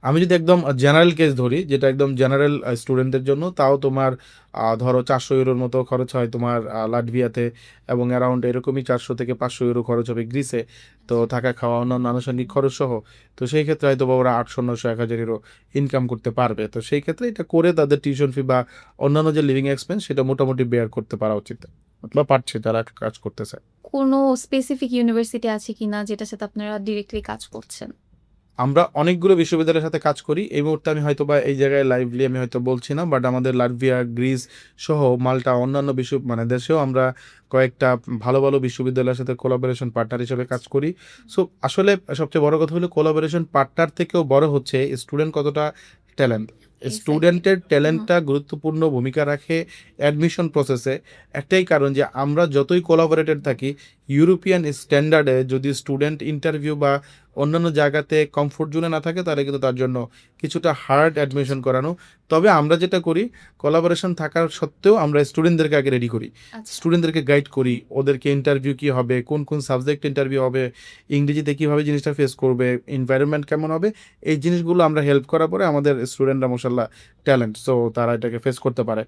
আমি যদি একদম জেনারেল কেস ধরি, যেটা একদম জেনারেল স্টুডেন্টদের জন্য, তাও তোমার ধরো ৳400 মতো খরচ হয় তোমার লাটভিয়াতে, এবং অ্যারাউন্ড এরকমই ৳400 থেকে ৳500 খরচ হবে গ্রিসে। তো আচ্ছা। থাকা, খাওয়া, অন্যান্য আনুষঙ্গিক খরচ সহ। তো সেই ক্ষেত্রে হয়তোবা ওরা ৮০০, ৯০০, ৳১,০০০ ইনকাম করতে পারবে। তো সেই ক্ষেত্রে এটা করে তাদের টিউশন ফি বা অন্যান্য যে লিভিং এক্সপেন্স সেটা মোটামুটি বেয়ার করতে পারা উচিত। বা পারছে যারা কাজ করতেছে। কোনো স্পেসিফিক ইউনিভার্সিটি আছে কিনা যেটার সাথে আপনারা ডিরেক্টলি কাজ করছেন? আমরা অনেকগুলো বিশ্ববিদ্যালয়ের সাথে কাজ করি। এই মুহূর্তে আমি হয়তোবা এই জায়গায় লাইভলি আমি হয়তো বলছি না। বাট আমাদের লাটভিয়া, গ্রিস সহ মাল্টা, অন্যান্য মানে দেশেও আমরা কয়েকটা ভালো, ভালো বিশ্ববিদ্যালয়ের সাথে কোলাবোরেশন পার্টনার হিসেবে কাজ করি। সো আসলে সবচেয়ে বড় কথা হলো কোলাবোরেশন পার্টনার থেকেও বড় হচ্ছে স্টুডেন্ট কতটা ট্যালেন্ট। এক্সাক্টলি। স্টুডেন্টের হুম। ট্যালেন্টটা গুরুত্বপূর্ণ ভূমিকা রাখে অ্যাডমিশন প্রসেসে। একটাই কারণ যে আমরা যতই কোলাবোরেটেড থাকি, ইউরোপিয়ান স্ট্যান্ডার্ডে যদি স্টুডেন্ট ইন্টারভিউ বা অন্যান্য জায়গাতে কমফোর্ট জোনে না থাকে, তাহলে কিন্তু তার জন্য কিছুটা হার্ড অ্যাডমিশন করানো। তবে আমরা যেটা করি, কোলাবোরেশন থাকার সত্ত্বেও আমরা স্টুডেন্টদেরকে আগে রেডি করি। আচ্ছা। স্টুডেন্টদেরকে গাইড করি, ওদেরকে ইন্টারভিউ কী হবে, কোন কোন সাবজেক্ট ইন্টারভিউ হবে, ইংরেজিতে কীভাবে জিনিসটা ফেস করবে, এনভায়রনমেন্ট কেমন হবে, এই জিনিসগুলো আমরা হেল্প করার পরে আমাদের স্টুডেন্টরা মাশাআল্লাহ ট্যালেন্ট, সো তারা এটাকে ফেস করতে পারে।